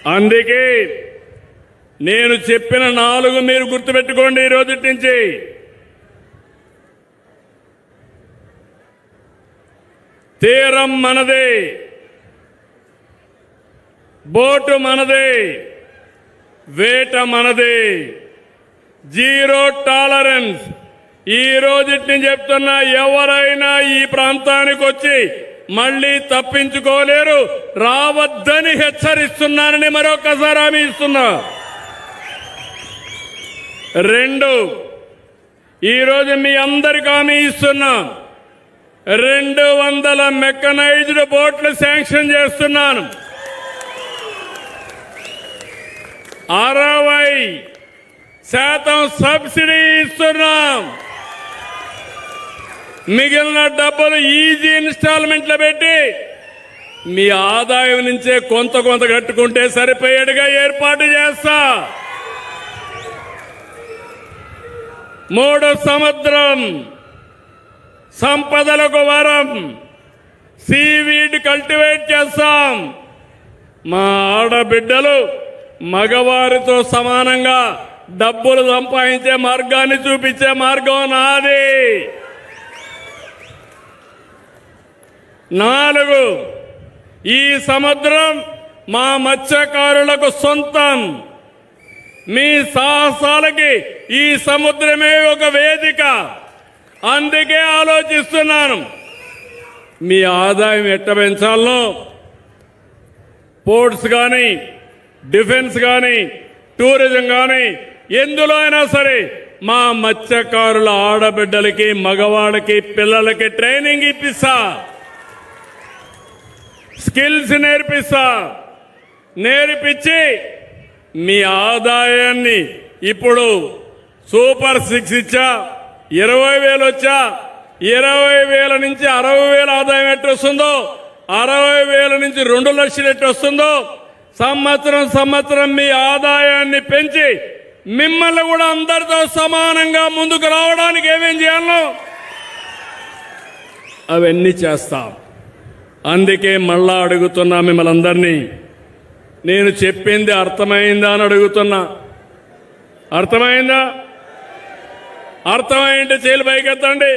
అందుకే నేను చెప్పిన 4 మీరు గుర్తుపెట్టుకోండి. ఈ రోజు నుంచి తీరం మనదే, బోటు మనదే, వేట మనదే, జీరో టాలరెన్స్. ఈ రోజు చెప్తున్నా, ఎవరైనా ఈ ప్రాంతానికి వచ్చి మళ్లీ తప్పించుకోలేరు, రావద్దని హెచ్చరిస్తున్నానని మరొకసారి హామీ ఇస్తున్నా. 2, ఈరోజు మీ అందరికీ హామీ ఇస్తున్నా, 200 మెకనైజ్డ్ బోట్లు శాంక్షన్ చేస్తున్నాను. 60% సబ్సిడీ ఇస్తున్నాం. మిగిలిన డబ్బులు ఈజీ ఇన్స్టాల్మెంట్లో పెట్టి మీ ఆదాయం నుంచే కొంత కట్టుకుంటే సరిపోయేట్టుగా ఏర్పాటు చేస్తా. 3 సముద్రం సంపదలకు వరం, సీవీడ్ కల్టివేట్ చేస్తాం. మా ఆడబిడ్డలు మగవారితో సమానంగా డబ్బులు సంపాదించే మార్గాన్ని చూపించే మార్గం నాది. 4, ఈ సముద్రం మా మత్స్యకారులకు సొంతం. మీ సాహసాలకి ఈ సముద్రమే ఒక వేదిక. అందుకే ఆలోచిస్తున్నాను, మీ ఆదాయం ఎట్ట పెంచాలో పోర్ట్స్ కానీ, డిఫెన్స్ కానీ, టూరిజం కానీ, ఎందులో అయినా సరే మా మత్స్యకారుల ఆడబిడ్డలకి, మగవాళ్ళకి, పిల్లలకి ట్రైనింగ్ ఇప్పిస్తా, స్కిల్స్ నేర్పించి మీ ఆదాయాన్ని ఇప్పుడు సూపర్ 6 ఇచ్చా, 20,000 వచ్చా, 20,000 నుంచి 60,000 ఆదాయం ఎట్టొస్తుందో, 60,000 నుంచి 2 లక్షలు ఎట్టొస్తుందో, సంవత్సరం మీ ఆదాయాన్ని పెంచి మిమ్మల్ని కూడా అందరితో సమానంగా ముందుకు రావడానికి ఏమేం చేయాలో అవన్నీ చేస్తాం. అందుకే మళ్ళా అడుగుతున్నా మిమ్మల్ని అందరినీ, నేను చెప్పింది అర్థమైందా అని అడుగుతున్నా. అర్థమైందా? అర్థమైంటే చేతులు పైకెత్తండి.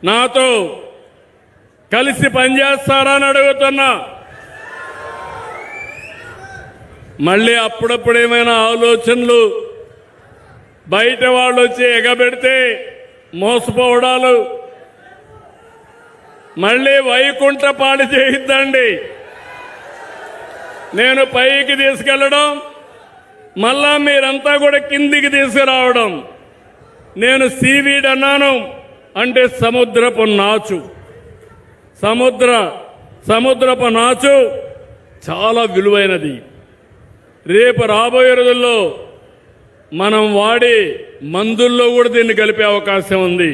నాతో కలిసి పనిచేస్తారా అని అడుగుతున్నా. మళ్ళీ అప్పుడప్పుడు ఏమైనా ఆలోచనలు బయట వాళ్ళు వచ్చి ఎగబెడితే మోసపోవడాలు, మళ్ళీ వైకుంఠ పాడి చేయిద్దండి. నేను పైకి తీసుకెళ్లడం, మళ్ళా మీరంతా కూడా కిందికి తీసుకురావడం. నేను సీవీడ్ అన్నాను అంటే సముద్రపు నాచు. సముద్రపు నాచు చాలా విలువైనది. రేపు రాబోయే రోజుల్లో మనం వాడే మందుల్లో కూడా దీన్ని కలిపే అవకాశం ఉంది.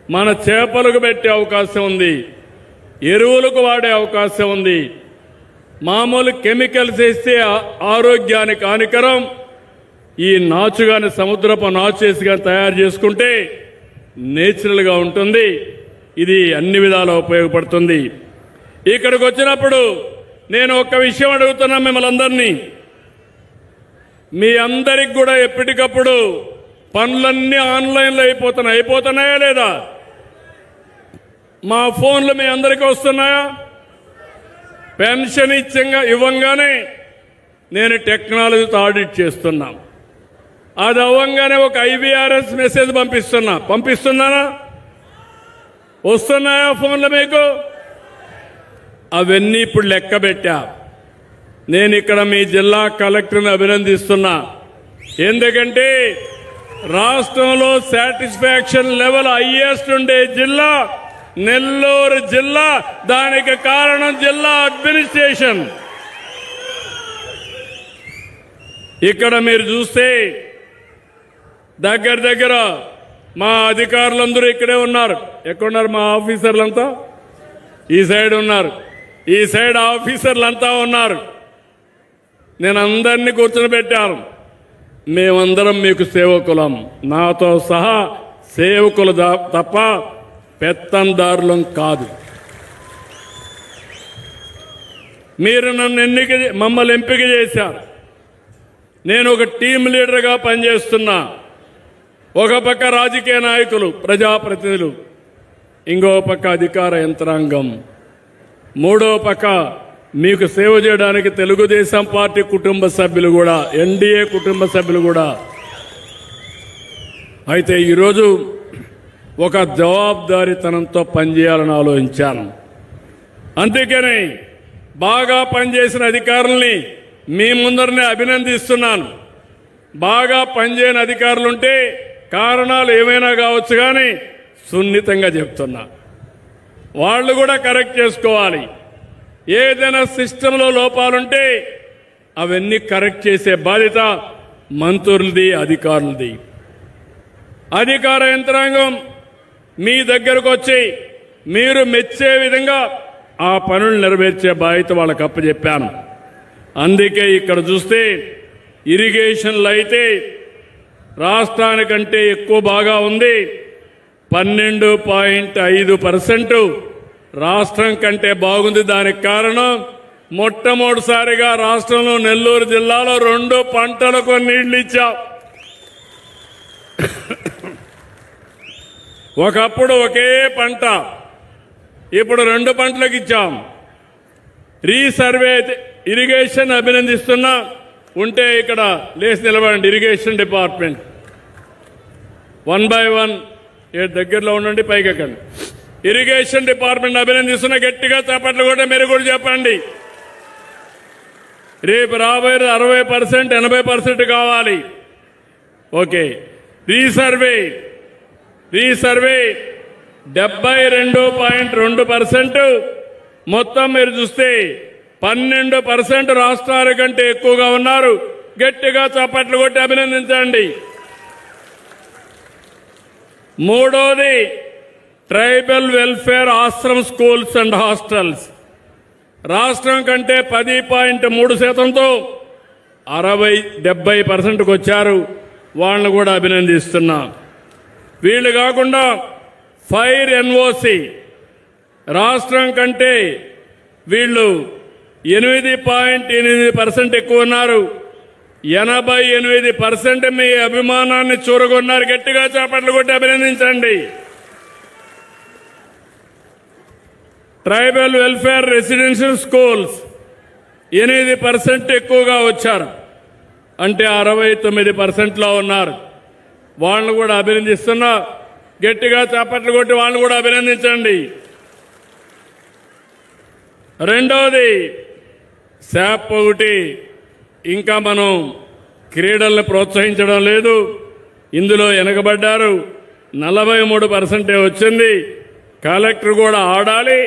మన చేపలకు పెట్టే అవకాశం ఉంది, ఎరువులకు వాడే అవకాశం ఉంది. మామూలు కెమికల్స్ వేస్తే ఆరోగ్యానికి హానికరం. ఈ నాచుగాని సముద్రపు నాచు వేసి కానీ తయారు చేసుకుంటే నేచురల్గా ఉంటుంది. ఇది అన్ని విధాలా ఉపయోగపడుతుంది. ఇక్కడికి వచ్చినప్పుడు నేను ఒక విషయం అడుగుతున్నా మిమ్మల్ని అందరినీ. మీ అందరికి కూడా ఎప్పటికప్పుడు పనులన్నీ ఆన్లైన్లో అయిపోతున్నాయా లేదా? మా ఫోన్లు మీ అందరికీ వస్తున్నాయా? పెన్షన్ ఇవ్వంగానే నేను టెక్నాలజీతో ఆడిట్ చేస్తున్నా. అది అవ్వంగానే ఒక IVRS మెసేజ్ పంపిస్తున్నానా? వస్తున్నాయా ఫోన్లు మీకు? అవన్నీ ఇప్పుడు లెక్క పెట్టా. నేను ఇక్కడ మీ జిల్లా కలెక్టర్ని అభినందిస్తున్నా. ఎందుకంటే రాష్ట్రంలో సాటిస్ఫాక్షన్ లెవెల్ హైయెస్ట్ ఉండే జిల్లా నెల్లూరు జిల్లా. దానికి కారణం జిల్లా అడ్మినిస్ట్రేషన్. ఇక్కడ మీరు చూస్తే దగ్గర మా అధికారులందరూ ఇక్కడే ఉన్నారు. ఎక్కడున్నారు మా ఆఫీసర్లంతా? ఈ సైడ్ ఉన్నారు. ఈ సైడ్ ఆఫీసర్లంతా ఉన్నారు. నేను అందరినీ కూర్చొని పెట్టాను. మేమందరం మీకు సేవకులం, నాతో సహా సేవకులు తప్ప పెత్తందారులం కాదు. మీరు మమ్మల్ని ఎంపిక చేశారు. నేను ఒక టీం లీడర్గా పనిచేస్తున్నా. ఒక పక్క రాజకీయ నాయకులు, ప్రజాప్రతినిధులు, ఇంకో పక్క అధికార యంత్రాంగం, మూడో పక్క మీకు సేవ చేయడానికి తెలుగుదేశం పార్టీ కుటుంబ సభ్యులు కూడా, ఎన్డీఏ కుటుంబ సభ్యులు కూడా. అయితే ఈరోజు ఒక జవాబుదారీతనంతో పనిచేయాలని ఆలోచించాను. అందుకని బాగా పనిచేసిన అధికారుల్ని మీ ముందరనే అభినందిస్తున్నాను. బాగా పనిచేయని అధికారులుంటే కారణాలు ఏమైనా కావచ్చు, కానీ సున్నితంగా చెప్తున్నా, వాళ్ళు కూడా కరెక్ట్ చేసుకోవాలి. ఏదైనా సిస్టంలో లోపాలుంటే అవన్నీ కరెక్ట్ చేసే బాధ్యత మంత్రులది, అధికారులది. అధికార యంత్రాంగం మీ దగ్గరకు వచ్చి మీరు మెచ్చే విధంగా ఆ పనులు నెరవేర్చే బాధ్యత వాళ్ళకి అప్పచెప్పాను. అందుకే ఇక్కడ చూస్తే ఇరిగేషన్లో అయితే రాష్ట్రానికంటే ఎక్కువ బాగా ఉంది. 12.5% రాష్ట్రం కంటే బాగుంది. దానికి కారణం మొట్టమొదటిసారిగా రాష్ట్రంలో నెల్లూరు జిల్లాలో 2 పంటలకు నీళ్లు ఇచ్చాం. ఒకప్పుడు ఒకే పంట, ఇప్పుడు 2 పంటలకు ఇచ్చాం. రీసర్వే ఇరిగేషన్ అభినందిస్తున్నా. ఉంటే ఇక్కడ లేచి నిలబడండి. ఇరిగేషన్ డిపార్ట్మెంట్ 1 by 1 దగ్గరలో ఉండండి, పైకెక్కండి. Irrigation department అభినందిస్తున్న. గట్టిగా చప్పట్లు కూడా మీరు కూడా చెప్పండి. రేపు రాబోయే 60%, 80% కావాలి. ఓకే. రీసర్వే 72.2%. మొత్తం మీరు చూస్తే 12% రాష్ట్రాల కంటే ఎక్కువగా ఉన్నారు. గట్టిగా చప్పట్లు కొట్టి అభినందించండి. మూడోది tribal welfare Ashram schools and hostels. రాష్ట్రం కంటే 10.3%తో 70% వచ్చారు. వాళ్ళని కూడా అభినందిస్తున్నా. వీళ్ళు కాకుండా ఫైర్ ఎన్ఓసి రాష్ట్రం కంటే వీళ్ళు 8.8% ఎక్కువ ఉన్నారు. 88% మీ అభిమానాన్ని చూరగొన్నారు. గట్టిగా చప్పట్లు కొట్టి అభినందించండి. ట్రైబల్ వెల్ఫేర్ రెసిడెన్షియల్ స్కూల్స్ 8% ఎక్కువగా వచ్చారు. అంటే 69%లో ఉన్నారు. వాళ్ళను కూడా అభినందిస్తున్నా. గట్టిగా చప్పట్లు కొట్టి వాళ్ళని కూడా అభినందించండి. రెండవది శాప్ ఒకటి. ఇంకా మనం క్రీడల్ని ప్రోత్సహించడం లేదు. ఇందులో వెనకబడ్డారు. 43% వచ్చింది. కలెక్టర్ కూడా ఆడాలి.